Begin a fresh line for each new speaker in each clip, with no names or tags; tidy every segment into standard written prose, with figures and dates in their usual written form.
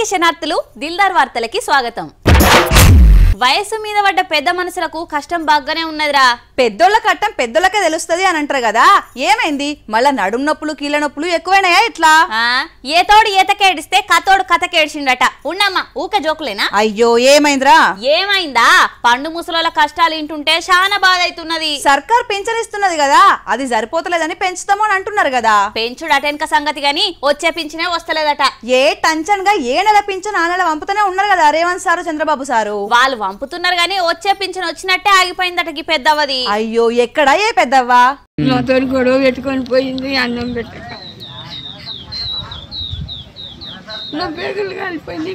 శనార్థులు దిల్దార్ వార్తలకి స్వాగతం. వయసు మీద పడ్డ పెద్ద మనసులకు కష్టం బాగానే ఉన్నదిరా.
పెద్దోళ్ళ కట్టం పెద్దోళ్ళకే తెలుస్తుంది అని అంటారు కదా, ఏమైంది మళ్ళా నడుము నొప్పులు కీళ్ళ నొప్పులు ఎక్కువైనాయా ఇట్లా?
ఏతోడు ఏతకేడిస్తే కతోడు కథకేడిచిండట. ఉన్నమ్మా ఊక జోకులేనా?
అయ్యో ఏమైందిరా?
ఏమైందా, పండు ముసలోళ్ళ కష్టాలు వింటుంటే చాలా బాధ అవుతున్నది.
సర్కార్ పెంచనిస్తున్నది కదా, అది సరిపోతలేదని పెంచుతామో అని అంటున్నారు కదా.
పెంచుడు అటెనక సంగతి గాని వచ్చే పింఛనే వస్తలేదట.
ఏ టెన్షన్ గా ఏ నెల పింఛన్ ఆ నెల పంపుతూనే ఉన్నారు కదా రేవంత్ సారు చంద్రబాబు సారు.
వాళ్ళు పంపుతున్నారు గానీ వచ్చే పింఛన్ వచ్చినట్టే ఆగిపోయిందట ఈ పెద్దవది.
అయ్యో ఎక్కడా ఏ పెద్దవ్వా?
నాతో గొడవ పెట్టుకొని పోయింది, అన్నం పెట్టక నా పేగులు కాలిపోయింది.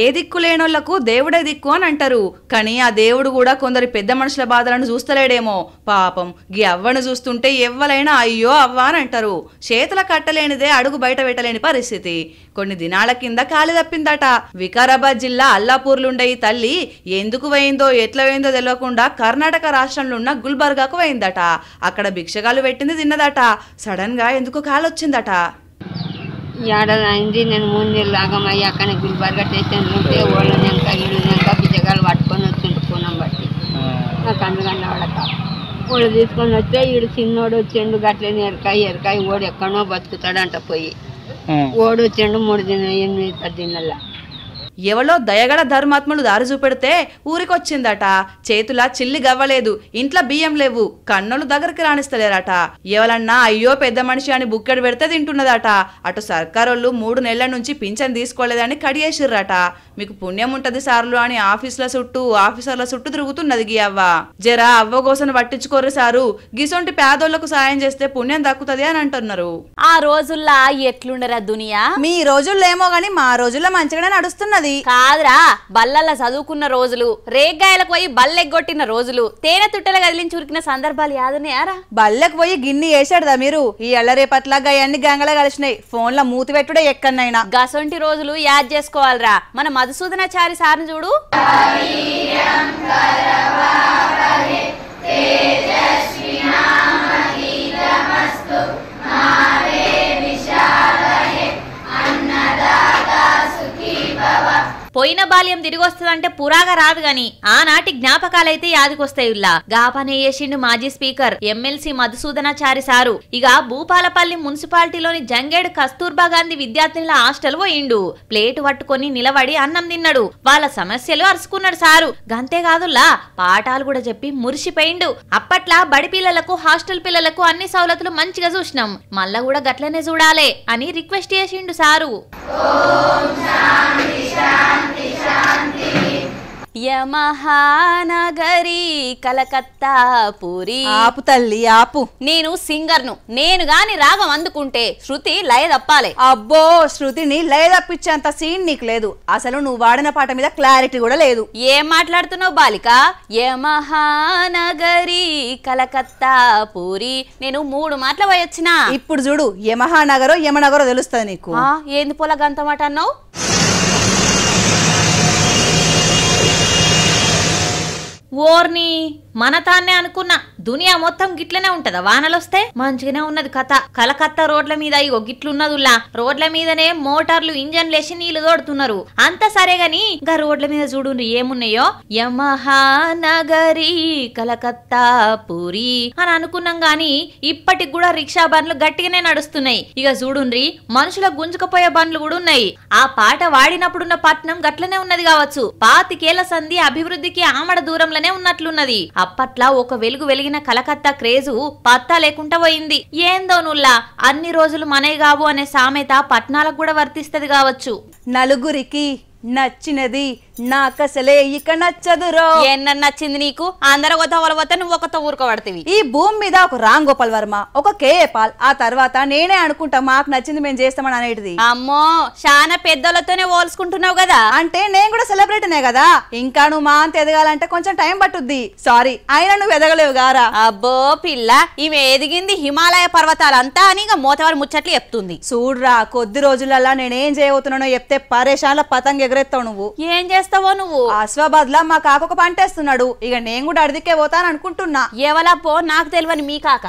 ఏ దిక్కు లేనోళ్లకు దేవుడే దిక్కు అని అంటారు, కానీ ఆ దేవుడు కూడా కొందరి పెద్ద మనుషుల బాధలను చూస్తలేడేమో. పాపం గీ అవ్వను చూస్తుంటే ఎవ్వలైనా అయ్యో అవ్వ అని అంటారు. చేతుల కట్టలేనిదే అడుగు బయట పెట్టలేని పరిస్థితి. కొన్ని దినాల కింద కాలి తప్పిందట. వికారాబాద్ జిల్లా అల్లాపూర్లుండే ఈ తల్లి ఎందుకు పోయిందో ఎట్లా పోయిందో తెలియకుండా కర్ణాటక రాష్ట్రంలో ఉన్న గుల్బర్గాకు పోయిందట. అక్కడ భిక్షగాలు పెట్టింది తిన్నదట. సడన్ గా ఎందుకు కాలొచ్చిందట.
ఏడాది అయింది, నేను 3 నెలలు లాగమయ్యి అక్కడ గుల్బర్గా స్టేషన్లో ఉంటే ఓళ్ళని వెనక ఇళ్ళక బిజగాలు పట్టుకొని వచ్చిండు పూనం బట్టి. నాకు అందుకని వాడక ఓళ్ళు తీసుకొని వస్తే ఈడు చిన్నోడు వచ్చిండు, గట్లేని ఎరకాయ ఓడు ఎక్కడో బతుకుతాడంట. పోయి ఓడు వచ్చిండు 8-10 దినాల.
ఎవలో దయగల ధర్మాత్ములు దారి చూపెడితే ఊరికొచ్చిందట. చేతుల చిల్లి గవ్వలేదు, ఇంట్లో బియ్యం లేవు, కన్నులు దగ్గరికి రాణిస్తలేరట. ఎవలన్నా అయ్యో పెద్ద మనిషి అని బుక్కెడు పెడితే తింటున్నదట. అటు సర్కారోళ్ళు 3 నెలల నుంచి పింఛన్ తీసుకోలేదని కడియేసిర్రట. మీకు పుణ్యం ఉంటది సార్లు అని ఆఫీసర్ల చుట్టూ తిరుగుతున్నది గీ అవ్వ. జరా అవ్వ కోసం పట్టించుకోరు సారు, గిసొంటి పేదోళ్లకు సాయం చేస్తే పుణ్యం దక్కుతుంది అని అంటున్నారు.
ఆ రోజుల్లా ఎట్లుండరా దునియా?
మీ రోజుల్లో ఏమో గాని మా రోజుల్లో మంచిగానే నడుస్తున్నది.
కాదురా, బల్లల్లా చదువుకున్న రోజులు, రేగ్గాయలకు పోయి బల్లెగ్గొట్టిన రోజులు, తేనె తుట్టెల కదిలించి ఉరికిన సందర్భాలు యాదనేయారా?
బల్లెకు పోయి గిన్ని వేసాడుదా మీరు? ఈ ఎల్లరేపట్లా గయన్ని గంగలా కలిసినాయి. ఫోన్ల మూతి పెట్టుడే ఎక్కడైనా.
గసొంటి రోజులు యాద్ చేసుకోవాలరా. మన మధుసూదనాచారి సార్ని చూడు. పోయిన బాల్యం తిరిగి వస్తుందంటే పురాగా రాదు గాని ఆనాటి జ్ఞాపకాలైతే యాదికొస్తాయిల్లా. గా పని చేసిండు మాజీ స్పీకర్ ఎమ్మెల్సీ మధుసూదనాచారి సారు. ఇక భూపాలపల్లి మున్సిపాలిటీలోని జంగేడు కస్తూర్బా గాంధీ విద్యార్థినుల హాస్టల్ పోయిండు. ప్లేటు పట్టుకొని నిలబడి అన్నం తిన్నాడు. వాళ్ళ సమస్యలు అరుచుకున్నాడు సారు. గంతేకాదుల్లా పాఠాలు కూడా చెప్పి మురిసిపోయిండు. అప్పట్లా బడి పిల్లలకు హాస్టల్ పిల్లలకు అన్ని సౌలతులు మంచిగా చూసినాం, మళ్ళా కూడా గట్లనే చూడాలే అని రిక్వెస్ట్ చేసిండు సారు. యమహానగరి కలకత్తా పూరి.
ఆపు తల్లి ఆపు.
నేను సింగర్ను, నేను గాని రాగం అందుకుంటే శృతి లయ తప్పాలి.
అబ్బో, శృతిని లయ తప్పించేంత సీన్ నీకు లేదు. అసలు నువ్వు వాడిన పాట మీద క్లారిటీ కూడా లేదు.
ఏం మాట్లాడుతున్నావు బాలిక? యమహానగరి కలకత్తా పూరి. నేను 3 మాటలు పోయొచ్చినా.
ఇప్పుడు చూడు, యమహానగరో యమనగరో తెలుస్తుంది నీకు.
ఏంది పొల గంత మాట అన్నావు? ఓర్ని మన తాన్నే అనుకున్నా. దునియా మొత్తం గిట్లనే ఉంటదా? వానలొస్తే మంచిగానే ఉన్నది కథ. కలకత్తా రోడ్ల మీద ఇగో గిట్లున్నదుల్లా. రోడ్ల మీదనే మోటార్లు ఇంజన్లు వేసి నీళ్లు తోడుతున్నారు. అంత సరే గాని ఇంకా రోడ్ల మీద చూడు ఏమున్నాయో. యమహానగరి కలకత్తా పూరి అని అనుకున్నాం గాని ఇప్పటికి కూడా రిక్షా బండ్లు గట్టిగానే నడుస్తున్నాయి. ఇక చూడుండ్రి మనుషుల గుంజుకపోయే బండ్లు కూడా ఉన్నాయి. ఆ పాట వాడినప్పుడున్న పట్నం గట్లనే ఉన్నది కావచ్చు. 25 ఏళ్ల సంధి అభివృద్ధికి ఆమడ దూరంలోనే ఉన్నట్లున్నది. అప్పట్లా ఒక వెలుగు వెలిగిన కలకత్తా క్రేజు పత్తా లేకుండా పోయింది. ఏందో నుల్లా అన్ని రోజులు మనయ్య గావు అనే సామెత పట్నాలకు కూడా వర్తిస్తది కావచ్చు.
నలుగురికి నచ్చినది నాకసలే ఇక నచ్చదురో.
ఎన్న నచ్చింది నీకు? అందరూ కొత్త నువ్వు ఒక ఊరుకోబడతావి.
ఈ భూమి మీద ఒక రామ్ గోపాల్ వర్మ, ఒక కేఏ పాల్, ఆ తర్వాత నేనే అనుకుంటా మాకు నచ్చింది మేము చేస్తామని అనేటిది.
అమ్మో, చాలా పెద్దలతోనే పోల్చుకుంటున్నావు కదా.
అంటే నేను కూడా సెలబ్రిటీనే కదా, ఇంకా నువ్వు మా అంత ఎదగాలంటే కొంచెం టైం పట్టుద్ది. సారీ, అయినా నువ్వు ఎదగలేవు గారా.
అబ్బో పిల్ల, ఈమె ఎదిగింది హిమాలయ పర్వతాలంతా అని ఇక మోతవారి ముచ్చట్లు చెప్తుంది.
చూడ్రా, కొద్ది రోజులల్లా నేనేం చేయబోతున్నానో చెప్తే పరేషాన్ల పతంగ ఎగరేస్తావు నువ్వు.
ఏం చేస్తావో నువ్వు?
ఆస్వాబాద్ లా మా కాకొక పంటేస్తున్నాడు. ఇక నేను కూడా అడిదికే పోతాను అనుకుంటున్నా.
ఎవలా పో, నాకు తెలియని మీ కాక.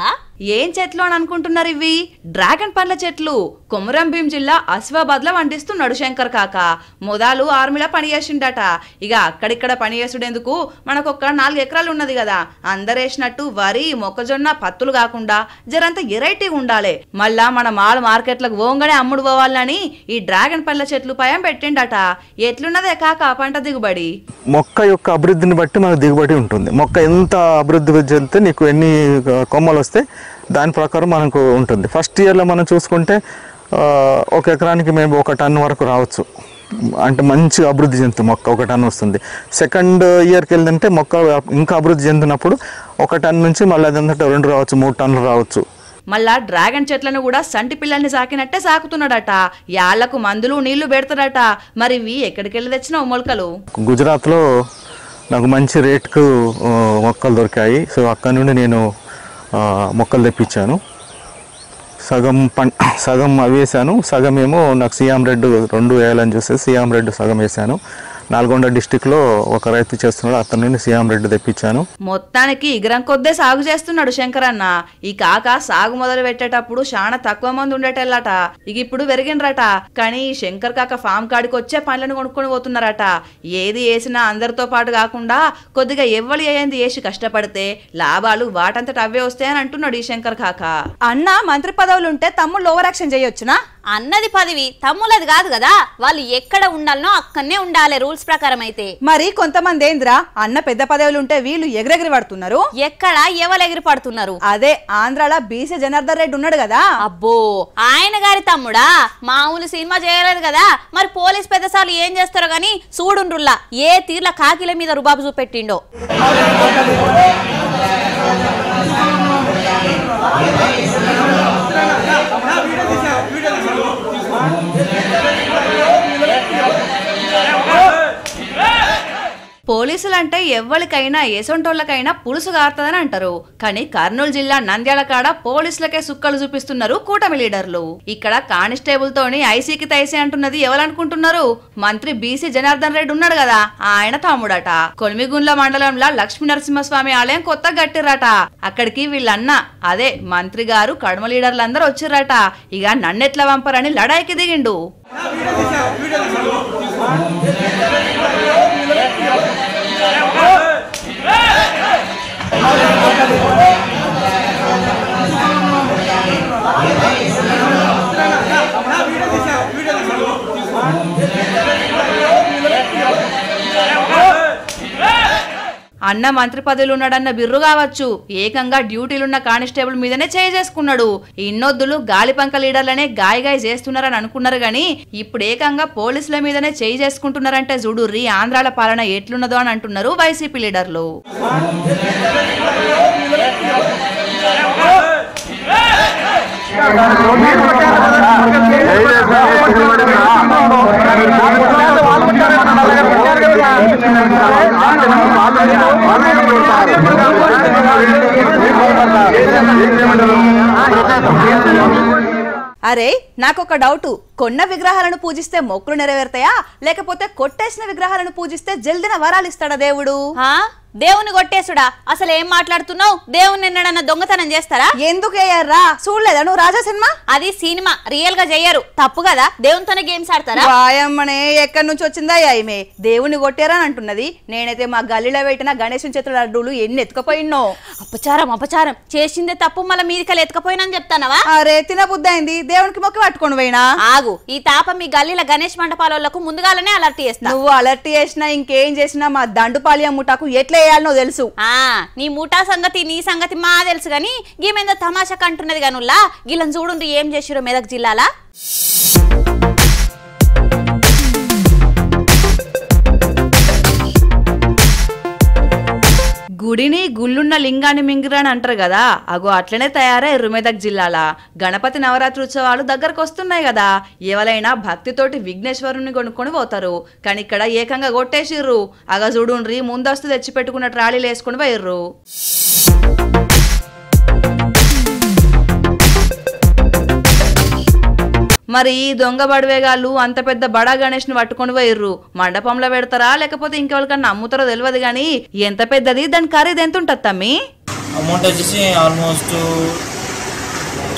ఏం చెట్లు అని అనుకుంటున్నారు? ఇవి డ్రాగన్ పండ్ల చెట్లు. కొమురం భీం జిల్లా ఆసిఫాబాద్ లో వండిస్తున్నాడు శంకర్ కాక. మొదలు ఆర్మీలో పని చేసిండట. ఇక అక్కడిక్కడ పని చేసుడేందుకు మనకొక్క 4 ఎకరాలు ఉన్నది కదా, అందరేసినట్టు వరి మొక్కజొన్న పత్తులు కాకుండా జరంత ఎరైటీగా ఉండాలి, మళ్ళా మన మాల్ మార్కెట్లకు పోగానే అమ్ముడు పోవాలని ఈ డ్రాగన్ పండ్ల చెట్లు పయం పెట్టిండట. ఎట్లున్నదే కాక పంట దిగుబడి?
మొక్క యొక్క అభివృద్ధిని బట్టి మనకు దిగుబడి ఉంటుంది. మొక్క ఎంత అభివృద్ధి చెందితే నీకు ఎన్ని కొమ్మలు వస్తే దాని ప్రకారం మనకు ఉంటుంది. ఫస్ట్ ఇయర్లో మనం చూసుకుంటే 1 ఎకరానికి మేము 1 టన్ను వరకు రావచ్చు. అంటే మంచి అభివృద్ధి చెందుతుంది మొక్క, 1 టన్ను వస్తుంది. సెకండ్ ఇయర్కి వెళ్ళిందంటే మొక్క ఇంకా అభివృద్ధి చెందినప్పుడు 1 టన్ను నుంచి మళ్ళీ అదంతా 2 రావచ్చు, 3 టన్నులు రావచ్చు.
మళ్ళా డ్రాగన్ చెట్లను కూడా సంటి పిల్లల్ని సాకినట్టే సాకుతున్నాడట. యాళ్లకు మందులు నీళ్లు పెడతాడట. మరి ఇవి ఎక్కడికెళ్ళి తెచ్చిన మొలకలు?
గుజరాత్లో నాకు మంచి రేటుకు మొక్కలు దొరికాయి. సో అక్కడ నుండి నేను మొక్కలు తెప్పించాను. సగం అవి వేసాను, సగం ఏమో నాకు సియాం రెడ్ 2 వేయాలని చూస్తే సియాం రెడ్ సగం వేసాను. నల్గొండ డిస్టిక్లో ఒక రైతు చేస్తున్నాడు, అతని నుండి సియాం రెడ్ తెప్పించాను.
మొత్తానికి ఇగరం కొద్దే సాగు చేస్తున్నాడు శంకరన్న. ఈ కాక సాగు మొదలు పెట్టేటప్పుడు చాలా తక్కువ మంది ఉండేటల్లట. ఇక ఇప్పుడు పెరిగిండ్రట. కానీ ఈ శంకర్ కాక ఫామ్ కాడికి వచ్చే పండ్లను కొనుక్కొని పోతున్నారట. ఏది వేసినా అందరితో పాటు కాకుండా కొద్దిగా ఎవ్వలి అయ్యింది వేసి కష్టపడితే లాభాలు వాటంతట అవే వస్తాయని అంటున్నాడు ఈ శంకర్ కాక.
అన్న మంత్రి పదవులుంటే తమ్ముళ్ళు ఓవర్ యాక్షన్ చేయొచ్చునా?
అన్నది పదవి తమ్ములది కాదు కదా, వాళ్ళు ఎక్కడ ఉండాలనో అక్కడనే ఉండాలి రూల్స్ ప్రకారం. అయితే
మరి కొంతమంది ఏంద్రా అన్న పెద్ద పదవులుంటే వీళ్ళు ఎగిరెగిరి పడుతున్నారు.
ఎక్కడ ఎవరు ఎగిరి పడుతున్నారు?
అదే ఆంధ్రాలో బీసీ జనార్దన్ రెడ్డి ఉన్నాడు కదా.
అబ్బో, ఆయన గారి తమ్ముడా? మామూలు సినిమా చేయలేదు కదా. మరి పోలీస్ పెద్దసార్లు ఏం చేస్తారో గాని చూడుండ్రుల్లా ఏ తీర్ల కాకిల మీద రుబాబు చూపెట్టిండో.
పోలీసులంటే ఎవ్వరికైనా ఏసొంటోళ్ళకైనా పులుసు గారుతుందని అంటారు. కానీ కర్నూలు జిల్లా నంద్యాల కాడ పోలీసులకే సుక్కలు చూపిస్తున్నారు కూటమి లీడర్లు. ఇక్కడ కానిస్టేబుల్ తోని ఐసీకి తైసీ అంటున్నది ఎవరనుకుంటున్నారు? మంత్రి బీసీ జనార్దన్ రెడ్డి ఉన్నాడు కదా, ఆయన తమ్ముడట. కొలిమిగుండ్ల మండలంలో లక్ష్మీ నరసింహస్వామి ఆలయం కొత్తగా కట్టిర్రట. అక్కడికి వీళ్ళన్న అదే మంత్రి గారు కడమ లీడర్లందరూ వచ్చిర్రట. ఇక నన్నెట్ల వంపరని లడాయికి దిగిండు. అన్న మంత్రి పదవులు ఉన్నాడన్న బిర్రు కావచ్చు, ఏకంగా డ్యూటీలున్న కానిస్టేబుల్ మీదనే చేసుకున్నాడు. ఇన్నొద్దులు గాలిపంక లీడర్లనే గాయగాయ చేస్తున్నారని అనుకున్నారు గాని ఇప్పుడు ఏకంగా పోలీసుల మీదనే చేసుకుంటున్నారంటే జుడుర్రి ఆంధ్రాల పాలన ఎట్లున్నదో అని అంటున్నారు వైసీపీ లీడర్లు.
అరే నాకొక డౌట్, కొన్న విగ్రహాలను పూజిస్తే మొక్కులు నెరవేరుతాయా లేకపోతే కొట్టేసిన విగ్రహాలను పూజిస్తే జల్దిన వరాలు ఇస్తాడా దేవుడు?
దేవుని కొట్టేసుడా? అసలు ఏం మాట్లాడుతున్నావు? దేవుని నిన్నడన్న దొంగతనం చేస్తారా?
ఎందుకు వేయర్రా? చూడలేదా నువ్వు రాజా సినిమా?
అది సినిమా, రియల్ గా చెయ్యరు. తప్పు కదా, దేవునితోనే గేమ్స్ ఆడతారా?
వాయమ్మనే ఎక్కడి నుంచి వచ్చిందా ఈమె? దేవుని కొట్టారని అంటున్నది. నేనైతే మా గల్లీలో పెట్టిన గణేశుని చేతుల లడ్డూలు ఎన్ని ఎత్తుకపోయినో.
అపచారం చేసిందే తప్పు, మళ్ళీ మీదికలు ఎత్తుకపోయినని చెప్తానవా?
అరే తినబుద్ధి అయింది, దేవునికి మొక్కి పట్టుకొని పోయినా.
ఆగు, ఈ తాప మీ గల్లీల గణేష్ మండపాలకు ముందుగాలనే అలర్ట్ చేస్తా.
నువ్వు అలర్ట్ చేసినా ఇంకేం చేసినా మా దండుపాల్యం ముఠాకు ఎట్లా వేయాలనో తెలుసు.
నీ ముఠా సంగతి నీ సంగతి మా తెలుసు గాని గీమెందో తమాషా కంటున్నది గనుల్లా. గిల్లని చూడుండ్రి ఏం చేసిరో మెదక్ జిల్లాలా.
గుడిని గుళ్ళున్న లింగాన్ని మింగిరని అంటారు కదా, అగో అట్లనే తయారయ్యారు మెదక్ జిల్లాల. గణపతి నవరాత్రి ఉత్సవాలు దగ్గరకు వస్తున్నాయి కదా, ఎవరైనా భక్తితోటి విఘ్నేశ్వరుని కొనుక్కొని పోతారు. కానీ ఇక్కడ ఏకంగా కొట్టేసిర్రు. అగ చూడుండ్రి ముందస్తు తెచ్చి పెట్టుకున్న ట్రాలీలు వేసుకుని పోయిర్రు. మరి ఈ దొంగ బడివేగాళ్ళు అంత పెద్ద బడా గణేష్ ని పట్టుకొని పోయిర్రు. మండపంలో పెడతారా లేకపోతే ఇంకెవరికన్నా అమ్ముతారో తెలియదు గానీ ఎంత పెద్దది, దాని ఖరీదు ఎంత ఉంటుంది తమ్మి?
అమౌంట్ వచ్చేసి ఆల్మోస్ట్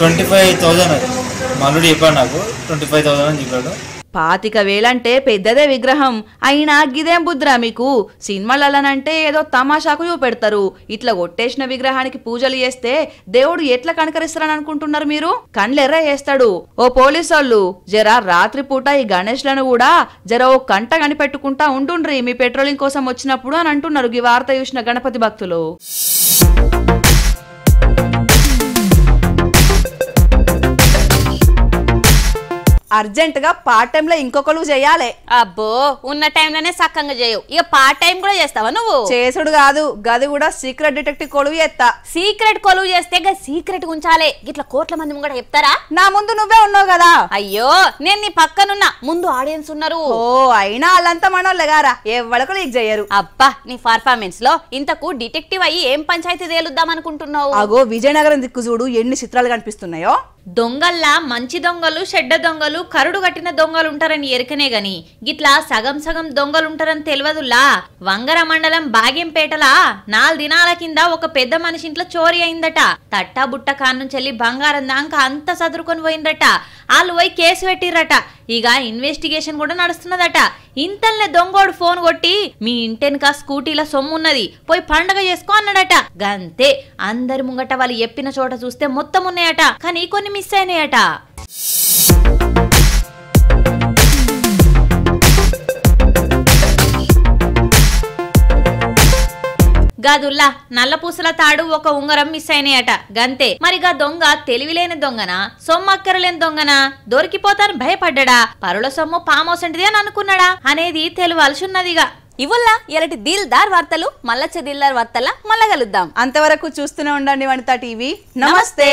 25,000 అది మా అల్లుడు చెప్పాడు నాకు 25,000 అని చెప్పాడు.
25,000 అంటే పెద్దదే విగ్రహం. అయినా గిదేం బుద్ధిరా మీకు? సినిమాలనంటే ఏదో తమాషాకు చూపెడతారు. ఇట్లా కొట్టేసిన విగ్రహానికి పూజలు చేస్తే దేవుడు ఎట్లా కనకరిస్తారని అనుకుంటున్నారు మీరు? కండ్లెర్ర చేస్తాడు. ఓ పోలీసోళ్ళు జరా రాత్రిపూట ఈ గణేష్లను కూడా జర ఓ కంట కనిపెట్టుకుంటా ఉంటుండ్రి మీ పెట్రోలింగ్ కోసం వచ్చినప్పుడు అని అంటున్నారు ఈ వార్త చూసిన గణపతి భక్తులు.
అర్జెంట్ గా పార్ట్ టైం లో ఇంకొకరు చేయాలి.
అబ్బో ఉన్న టైంలోనే సక్కంగా చేయవు, ఇక పార్ట్ టైం కూడా చేస్తావా నువ్వు?
చేసుడు కాదు, గది కూడా సీక్రెట్ డిటెక్టివ్ కొలువు చేస్తా.
సీక్రెట్ కొలువు చేస్తే సీక్రెట్ ఉంచాలే, ఇట్లా కోట్ల మంది ముంగట చెప్తారా?
నా ముందు నువ్వే ఉన్నావు కదా.
అయ్యో నేను నీ పక్కనున్నా, ముందు ఆడియన్స్ ఉన్నారు.
ఓ అయినా వాళ్ళంతా మనోళ్ళే గారా, ఎవరికి లీక్ చేయరు.
అబ్బా నీ పర్ఫార్మెన్స్ లో ఇంతకు డిటెక్టివ్ అయ్యి ఏం పంచాయతీ తేలుద్దాం అనుకుంటున్నావు?
అగో విజయనగరం దిక్కు చూడు ఎన్ని చిత్రాలు కనిపిస్తున్నాయో.
దొంగల్లా మంచి దొంగలు, చెడ్డ దొంగలు, కరుడు కట్టిన దొంగలు ఉంటారని ఎరకనే గాని గిట్లా సగం సగం దొంగలు ఉంటారని తెలియదులా. వంగర మండలం బాగెంపేటలా 4 దినాల కింద ఒక పెద్ద మనిషి ఇంట్లో చోరీ అయిందట. తట్టా బుట్ట కాన్నుంచెల్లి బంగారం దాకా అంతా సదురుకొని పోయిందట. వాళ్ళు పోయి కేసు పెట్టిర్రట. ఇక ఇన్వెస్టిగేషన్ కూడా నడుస్తున్నదట. ఇంతల్నే దొంగోడు ఫోన్ కొట్టి మీ ఇంటెనక స్కూటీల సొమ్మున్నది పోయి పండగ చేసుకో అన్నాడట. గంతే అందరి ముంగట వాళ్ళు చెప్పిన చోట చూస్తే మొత్తం ఉన్నాయట, కానీ కొన్ని మిస్ అయినాయట. గదుల్లా నల్ల పూసల తాడు ఒక ఉంగరం మిస్ అయినాయట. గంతే మరిగా దొంగ తెలివిలేని దొంగనా, సొమ్మక్కరలేని దొంగనా, దొరికిపోతాను భయపడ్డా, పరుల సొమ్ము పామోసంటిది అని అనుకున్నాడా అనేది తెలియాల్సి ఉన్నదిగా.
ఇవల్లా ఎలాంటి దిల్దార్ వార్తలు మళ్ళొచ్చే దిల్దార్ వార్తల మళ్ళా కలుద్దాం. అంతవరకు చూస్తూనే ఉండండి వనితా టీవీ. నమస్తే.